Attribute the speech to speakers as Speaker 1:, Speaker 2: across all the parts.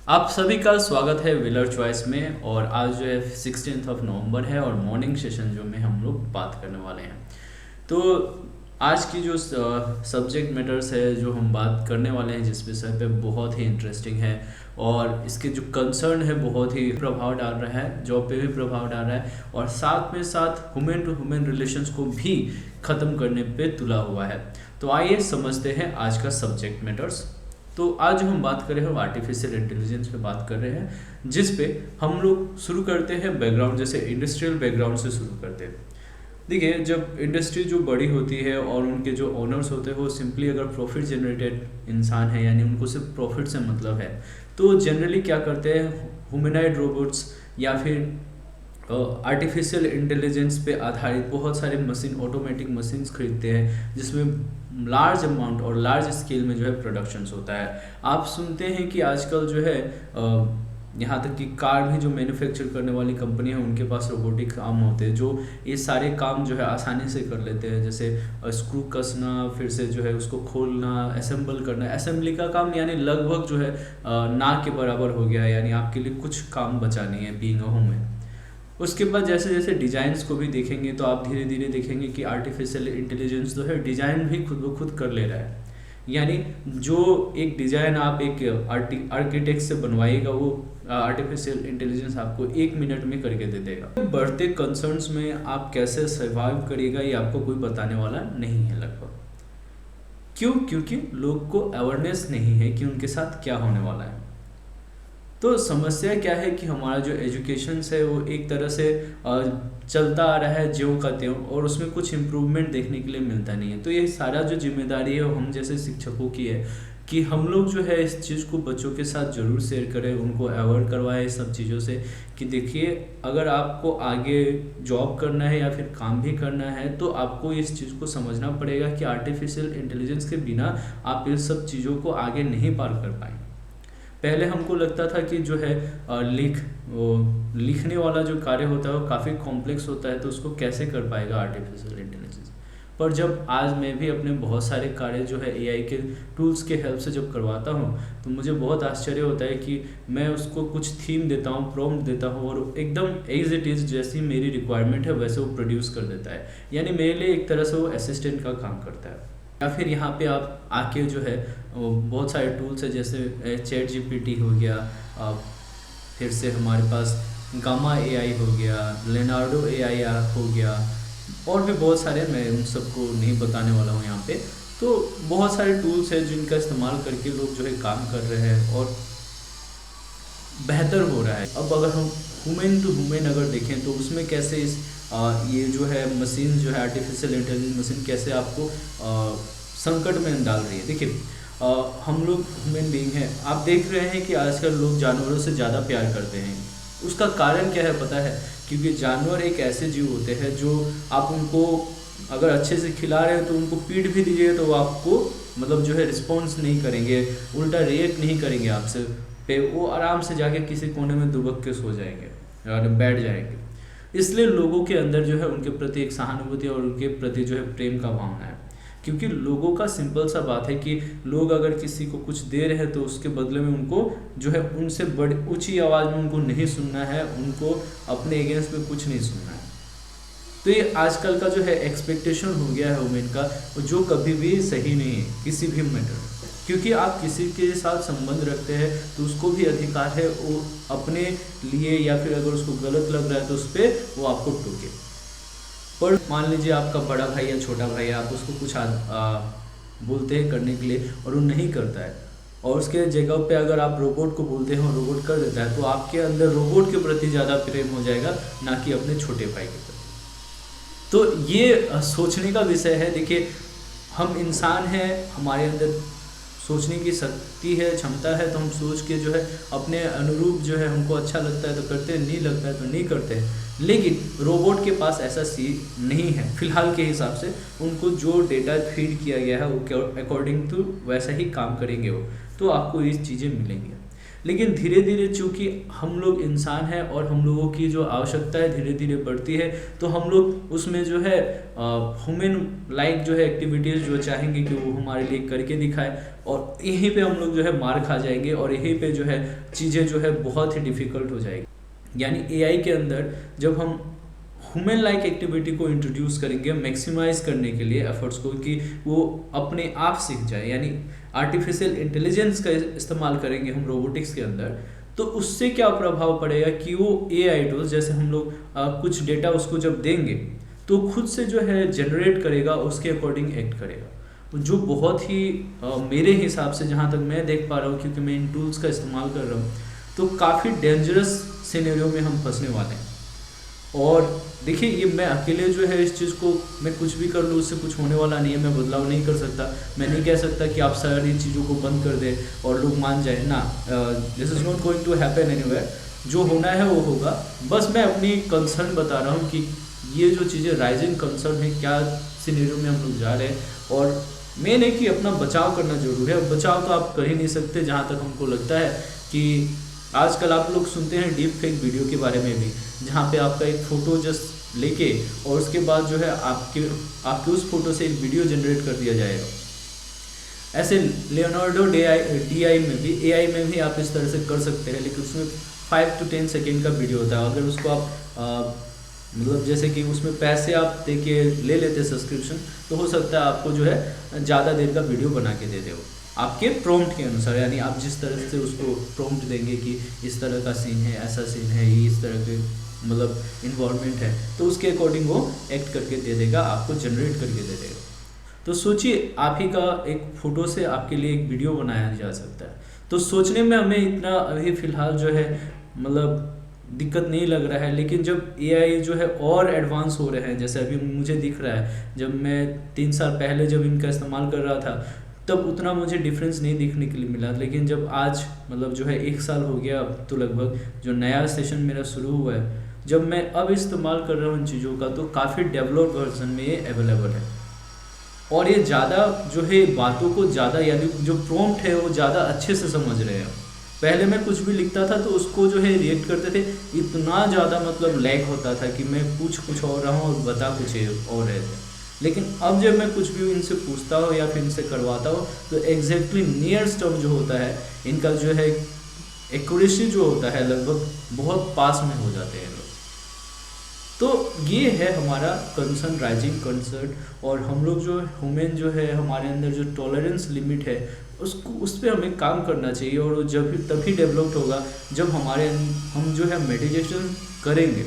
Speaker 1: आप सभी का स्वागत है व्हीलर चॉइस में। और आज जो है 16 नवंबर है और मॉर्निंग सेशन जो में हम लोग बात करने वाले हैं। तो आज की जो सब्जेक्ट मैटर्स है जो हम बात करने वाले हैं जिस विषय पे बहुत ही इंटरेस्टिंग है और इसके जो कंसर्न है बहुत ही प्रभाव डाल रहा है, जॉब पे भी प्रभाव डाल रहा है और साथ में साथ ह्यूमन टू ह्यूमन रिलेशंस को भी ख़त्म करने पे तुला हुआ है। तो आइए समझते हैं आज का सब्जेक्ट मैटर्स। तो आज जो हम बात कर रहे हैं आर्टिफिशियल इंटेलिजेंस पे बात कर रहे हैं, जिस पे हम लोग शुरू करते हैं बैकग्राउंड, जैसे इंडस्ट्रियल बैकग्राउंड से शुरू करते हैं। देखिए, जब इंडस्ट्री जो बड़ी होती है और उनके जो ओनर्स होते हैं वो सिंपली अगर प्रॉफिट जनरेटेड इंसान है, यानी उनको सिर्फ प्रॉफिट से मतलब है, तो जनरली क्या करते हैं, ह्यूमनॉइड रोबोट्स या फिर आर्टिफिशियल इंटेलिजेंस पे आधारित बहुत सारे मशीन, ऑटोमेटिक मशीन्स खरीदते हैं जिसमें लार्ज अमाउंट और लार्ज स्केल में जो है प्रोडक्शंस होता है। आप सुनते हैं कि आजकल जो है यहाँ तक कि कार भी जो मैन्युफैक्चर करने वाली कंपनी है उनके पास रोबोटिक आर्म होते हैं जो ये सारे काम जो है आसानी से कर लेते हैं, जैसे स्क्रू कसना, फिर से जो है उसको खोलना, असेंबल करना। असेंबली का काम यानी लगभग जो है ना के बराबर हो गया, यानी आपके लिए कुछ काम बचा नहीं है बीइंग अ ह्यूमन। उसके बाद जैसे जैसे डिज़ाइंस को भी देखेंगे तो आप धीरे धीरे देखेंगे कि आर्टिफिशियल इंटेलिजेंस जो है डिज़ाइन भी खुद ब खुद कर ले रहा है। यानी जो एक डिज़ाइन आप एक आर्किटेक्ट से बनवाइएगा वो आर्टिफिशियल इंटेलिजेंस आपको 1 मिनट में करके दे देगा। बढ़ते कंसर्न्स में आप कैसे सर्वाइव करिएगा ये आपको कोई बताने वाला नहीं है लगभग। क्यों? क्योंकि लोग को अवेयरनेस नहीं है कि उनके साथ क्या होने वाला है। तो समस्या क्या है कि हमारा जो एजुकेशन है वो एक तरह से चलता आ रहा है ज्यों का त्यों, और उसमें कुछ इम्प्रूवमेंट देखने के लिए मिलता नहीं है। तो ये सारा जो जिम्मेदारी है वो हम जैसे शिक्षकों की है कि हम लोग जो है इस चीज़ को बच्चों के साथ ज़रूर शेयर करें, उनको अवेयर करवाएं इस सब चीज़ों से कि देखिए, अगर आपको आगे जॉब करना है या फिर काम भी करना है तो आपको इस चीज़ को समझना पड़ेगा कि आर्टिफिशियल इंटेलिजेंस के बिना आप इस सब चीज़ों को आगे नहीं पार कर पाएंगे। पहले हमको लगता था कि जो है लिखने वाला जो कार्य होता है वो काफ़ी कॉम्प्लेक्स होता है, तो उसको कैसे कर पाएगा आर्टिफिशियल इंटेलिजेंस। पर जब आज मैं भी अपने बहुत सारे कार्य जो है एआई के टूल्स के हेल्प से जब करवाता हूँ तो मुझे बहुत आश्चर्य होता है कि मैं उसको कुछ थीम देता हूँ, प्रॉम्प्ट देता हूँ और एकदम एज इट इज़ जैसी मेरी रिक्वायरमेंट है वैसे वो प्रोड्यूस कर देता है। यानी मेरे लिए एक तरह से वो असिस्टेंट का काम करता है। या फिर यहाँ पे आप आके जो है बहुत सारे टूल्स है, जैसे चैट जीपीटी हो गया, फिर से हमारे पास गामा एआई हो गया, लेनार्डो एआई हो गया, और भी बहुत सारे, मैं उन सबको नहीं बताने वाला हूँ यहाँ पे। तो बहुत सारे टूल्स हैं जिनका इस्तेमाल करके लोग जो है काम कर रहे हैं और बेहतर हो रहा है। अब अगर हम ह्यूमन टू ह्यूमन अगर देखें तो उसमें कैसे ये जो है मशीन जो है आर्टिफिशियल इंटेलिजेंस मशीन कैसे आपको संकट में डाल रही है। देखिए, हम लोग ह्यूमन बीइंग हैं, आप देख रहे हैं कि आजकल लोग जानवरों से ज़्यादा प्यार करते हैं। उसका कारण क्या है पता है? क्योंकि जानवर एक ऐसे जीव होते हैं जो आप उनको अगर अच्छे से खिला रहे हैं तो उनको पीट भी दीजिए तो वो आपको मतलब जो है रिस्पॉन्स नहीं करेंगे, उल्टा रिएक्ट नहीं करेंगे आपसे पे, वो आराम से जाके किसी कोने में दुबक के सो जाएंगे और बैठ जाएंगे। इसलिए लोगों के अंदर जो है उनके प्रति एक सहानुभूति और उनके प्रति जो है प्रेम का भावना है। क्योंकि लोगों का सिंपल सा बात है कि लोग अगर किसी को कुछ दे रहे हैं तो उसके बदले में उनको जो है उनसे बड़ी ऊंची आवाज़ में उनको नहीं सुनना है, उनको अपने अगेंस्ट में कुछ नहीं सुनना है। तो ये आजकल का जो है एक्सपेक्टेशन हो गया है वुमेन का, जो कभी भी सही नहीं है किसी भी मैटर। क्योंकि आप किसी के साथ संबंध रखते हैं तो उसको भी अधिकार है वो अपने लिए, या फिर अगर उसको गलत लग रहा है तो उस पर वो आपको टोके। पर मान लीजिए आपका बड़ा भाई या छोटा भाई है, आप उसको कुछ बोलते हैं करने के लिए और वो नहीं करता है, और उसके जगह पे अगर आप रोबोट को बोलते हैं और रोबोट कर देता है, तो आपके अंदर रोबोट के प्रति ज़्यादा प्रेम हो जाएगा ना कि अपने छोटे भाई के प्रति। तो ये सोचने का विषय है। देखिए, हम इंसान हैं, हमारे अंदर सोचने की शक्ति है, क्षमता है, तो हम सोच के जो है अपने अनुरूप जो है हमको अच्छा लगता है तो करते हैं, नहीं लगता है तो नहीं करते हैं। लेकिन रोबोट के पास ऐसा सी नहीं है फिलहाल के हिसाब से। उनको जो डेटा फीड किया गया है वो अकॉर्डिंग टू वैसा ही काम करेंगे वो, तो आपको ये चीज़ें मिलेंगी। लेकिन धीरे धीरे चूंकि हम लोग इंसान हैं और हम लोगों की जो आवश्यकता है धीरे धीरे बढ़ती है, तो हम लोग उसमें जो है ह्यूमन लाइक जो है एक्टिविटीज़ जो चाहेंगे कि वो हमारे लिए करके दिखाए, और यहीं पे हम लोग जो है मार खा जाएंगे और यहीं पे जो है चीज़ें जो है बहुत ही डिफ़िकल्ट हो जाएगी। यानी एआई के अंदर जब हम ह्यूमन लाइक एक्टिविटी को इंट्रोड्यूस करेंगे मैक्सिमाइज करने के लिए एफर्ट्स को, कि वो अपने आप सीख जाए, यानी आर्टिफिशियल इंटेलिजेंस का इस्तेमाल करेंगे हम रोबोटिक्स के अंदर, तो उससे क्या प्रभाव पड़ेगा कि वो एआई टूल्स, जैसे हम लोग कुछ डेटा उसको जब देंगे तो खुद से जो है जनरेट करेगा, उसके अकॉर्डिंग एक्ट करेगा, जो बहुत ही मेरे हिसाब से जहाँ तक मैं देख पा रहा हूँ, क्योंकि मैं इन टूल्स का इस्तेमाल कर रहा हूँ, तो काफ़ी डेंजरस सिनेरियो में हम फंसने वाले हैं। और देखिए ये मैं अकेले जो है इस चीज़ को मैं कुछ भी कर लूँ उससे कुछ होने वाला नहीं है, मैं बदलाव नहीं कर सकता, मैं नहीं कह सकता कि आप सारी चीज़ों को बंद कर दें और लोग मान जाए ना, this is not going to happen anywhere, जो होना है वो होगा। बस मैं अपनी कंसर्न बता रहा हूँ कि ये जो चीज़ें राइजिंग कंसर्न है, क्या सिनेरियो में हम लोग जा रहे हैं, और मेन है कि अपना बचाव करना जरूरी है। बचाव तो आप कर ही नहीं सकते, जहाँ तक हमको लगता है कि आजकल आप लोग सुनते हैं डीप फेक वीडियो के बारे में भी, जहाँ पे आपका एक फ़ोटो जस्ट लेके और उसके बाद जो है आपके उस फोटो से एक वीडियो जनरेट कर दिया जाएगा। ऐसे लियोनार्डो DI में भी, AI में भी आप इस तरह से कर सकते हैं, लेकिन उसमें 5 to 10 सेकेंड का वीडियो होता है। अगर उसको आप मतलब जैसे कि उसमें पैसे आप दे के ले लेते सब्सक्रिप्शन, तो हो सकता है आपको जो है ज़्यादा देर का वीडियो बना के दे दे वो आपके प्रॉम्प्ट के अनुसार, यानी आप जिस तरह से उसको प्रॉम्प्ट देंगे कि इस तरह का सीन है, ऐसा सीन है, ये इस तरह के मतलब इन्वायरमेंट है, तो उसके अकॉर्डिंग वो एक्ट करके दे देगा, आपको जनरेट करके दे देगा। तो सोचिए आप ही का एक फ़ोटो से आपके लिए एक वीडियो बनाया जा सकता है। तो सोचने में हमें इतना अभी फ़िलहाल जो है मतलब दिक्कत नहीं लग रहा है, लेकिन जब AI जो है और एडवांस हो रहे हैं, जैसे अभी मुझे दिख रहा है, जब मैं 3 साल पहले जब इनका इस्तेमाल कर रहा था तब उतना मुझे डिफरेंस नहीं देखने के लिए मिला, लेकिन जब आज मतलब जो है 1 साल हो गया अब तो लगभग, जो नया सेशन मेरा शुरू हुआ है, जब मैं अब इस्तेमाल कर रहा हूँ इन चीज़ों का, तो काफ़ी डेवलप्ड वर्जन में ये अवेलेबल है। और ये ज़्यादा जो है बातों को ज़्यादा, यानी जो प्रॉम्प्ट है वो ज़्यादा अच्छे से समझ रहे हैं। पहले मैं कुछ भी लिखता था तो उसको जो है रिएक्ट करते थे, इतना ज़्यादा मतलब लैग होता था कि मैं पूछ कुछ और रहा हूँ और बता कुछ और रहे थे। लेकिन अब जब मैं कुछ भी इनसे पूछता हूँ या फिर इनसे करवाता हूँ, तो एग्जैक्टली नियरेस्ट टर्म जो होता है इनका जो है एक्यूरेसी जो होता है लगभग बहुत पास में हो जाते हैं लोग। तो ये है हमारा कंसर्न, राइजिंग कंसर्न, और हम लोग जो ह्यूमन जो है हमारे अंदर जो टॉलरेंस लिमिट है उसको, उस पर हमें काम करना चाहिए। और जब तभी डेवलप्ड होगा जब हम जो है मेडिटेशन करेंगे।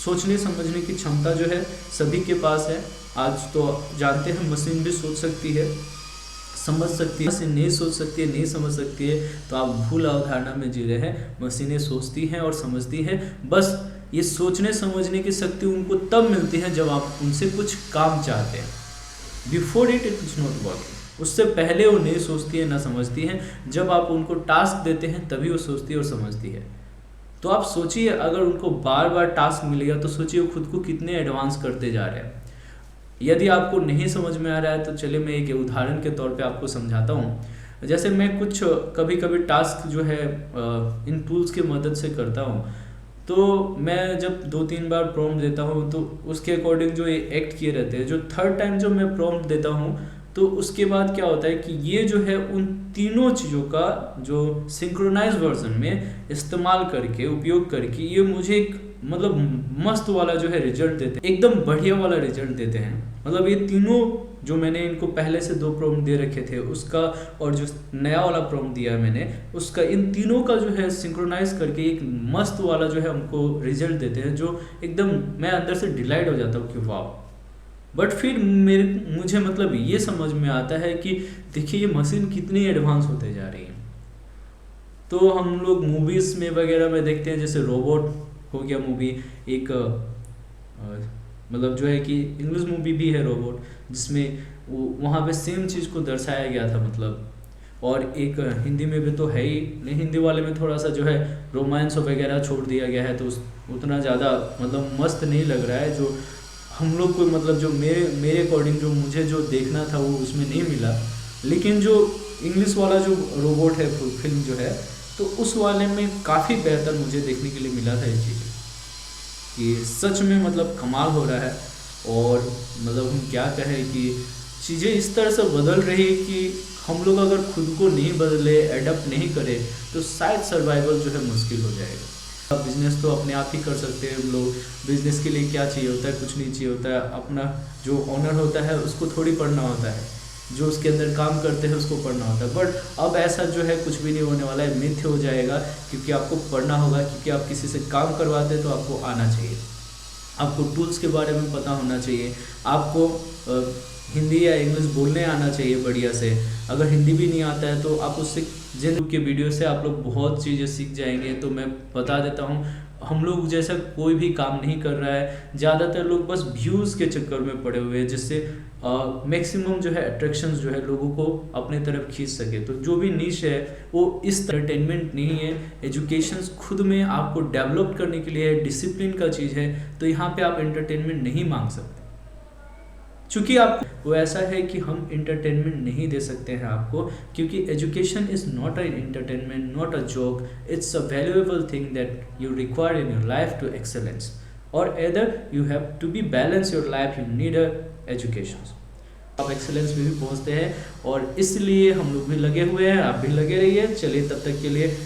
Speaker 1: सोचने समझने की क्षमता जो है सभी के पास है। आज तो जानते हैं मशीन भी सोच सकती है, समझ सकती है, मशीन नहीं सोच सकती है, नहीं समझ सकती है, तो आप भूल अवधारणा में जी रहे हैं। मशीनें सोचती हैं और समझती हैं, बस ये सोचने समझने की शक्ति उनको तब मिलती है जब आप उनसे कुछ काम चाहते हैं। Before it is not working, उससे पहले वो नहीं सोचती है ना समझती हैं। जब आप उनको टास्क देते हैं तभी वो सोचती है और समझती है। तो आप सोचिए, अगर उनको बार बार टास्क मिलेगा तो सोचिए वो खुद को कितने एडवांस करते जा रहे हैं। यदि आपको नहीं समझ में आ रहा है तो चलिए मैं एक उदाहरण के तौर पे आपको समझाता हूँ। जैसे मैं कुछ कभी कभी टास्क जो है इन टूल्स की मदद से करता हूँ, तो मैं जब 2-3 बार प्रॉम्प्ट देता हूँ तो उसके अकॉर्डिंग जो ये एक्ट किए रहते हैं। जो थर्ड टाइम जब मैं प्रॉम्प्ट देता हूँ तो उसके बाद क्या होता है कि ये जो है उन तीनों चीज़ों का जो सिंक्रोनाइज वर्जन में इस्तेमाल करके, उपयोग करके, ये मुझे एक मतलब मस्त वाला जो है रिजल्ट देते हैं, एकदम बढ़िया वाला रिजल्ट देते हैं। मतलब ये तीनों जो मैंने इनको पहले से 2 प्रॉम्प्ट दे रखे थे उसका, और जो नया वाला प्रॉम्प्ट दिया है मैंने उसका, इन तीनों का जो है सिंक्रोनाइज करके एक मस्त वाला जो है हमको रिजल्ट देते हैं, जो एकदम मैं अंदर से डिलाइट हो जाता हूँ कि वाह। बट फिर मुझे मतलब ये समझ में आता है कि देखिए ये मशीन कितनी एडवांस होते जा रही है। तो हम लोग मूवीज़ में वगैरह में देखते हैं, जैसे रोबोट हो गया मूवी, एक मतलब जो है कि इंग्लिश मूवी भी है रोबोट, जिसमें वहाँ पे सेम चीज़ को दर्शाया गया था मतलब। और एक हिंदी में भी तो है ही, नहीं हिंदी वाले में थोड़ा सा जो है रोमांस वगैरह छोड़ दिया गया है, तो उतना ज़्यादा मतलब मस्त नहीं लग रहा है। जो हम लोग को मतलब जो मेरे अकॉर्डिंग जो मुझे जो देखना था वो उसमें नहीं मिला। लेकिन जो इंग्लिश वाला जो रोबोट है फिल्म जो है, तो उस वाले में काफ़ी बेहतर मुझे देखने के लिए मिला था ये चीज़ें, कि सच में मतलब कमाल हो रहा है। और मतलब हम क्या कहें कि चीज़ें इस तरह से बदल रही है कि हम लोग अगर खुद को नहीं बदले, एडप्ट नहीं करें, तो शायद सर्वाइवल जो है मुश्किल हो जाएगा। अब बिज़नेस तो अपने आप ही कर सकते हैं हम लोग। बिज़नेस के लिए क्या चाहिए होता है? कुछ नहीं चाहिए होता है। अपना जो ओनर होता है उसको थोड़ी पढ़ना होता है, जो उसके अंदर काम करते हैं उसको पढ़ना होता है। बट अब ऐसा जो है कुछ भी नहीं होने वाला है, मिथ्य हो जाएगा, क्योंकि आपको पढ़ना होगा, क्योंकि आप किसी से काम करवाते हैं तो आपको आना चाहिए, आपको टूल्स के बारे में पता होना चाहिए, आपको हिंदी या इंग्लिश बोलने आना चाहिए बढ़िया से। अगर हिंदी भी नहीं आता है तो आप उससे जिन के वीडियो से आप लोग बहुत चीज़ें सीख जाएंगे। तो मैं बता देता हूँ, हम लोग जैसा कोई भी काम नहीं कर रहा है। ज़्यादातर लोग बस व्यूज़ के चक्कर में पड़े हुए हैं, जिससे मैक्सिमम जो है अट्रैक्शंस जो है लोगों को अपने तरफ खींच सके। तो जो भी निश है वो इस एंटरटेनमेंट नहीं है, एजुकेशन खुद में आपको डेवलप करने के लिए डिसिप्लिन का चीज़ है। तो यहाँ पे आप एंटरटेनमेंट नहीं मांग सकते, क्योंकि आपको वो ऐसा है कि हम इंटरटेनमेंट नहीं दे सकते हैं आपको, क्योंकि education is not an entertainment, not a joke, it's a valuable thing that you require in your life to excellence, और either you have to be balance your life, you need a education. आप excellence में भी पहुंचते हैं, और इसलिए हम लोग भी लगे हुए हैं, आप भी लगे रहिए। चलिए तब तक के लिए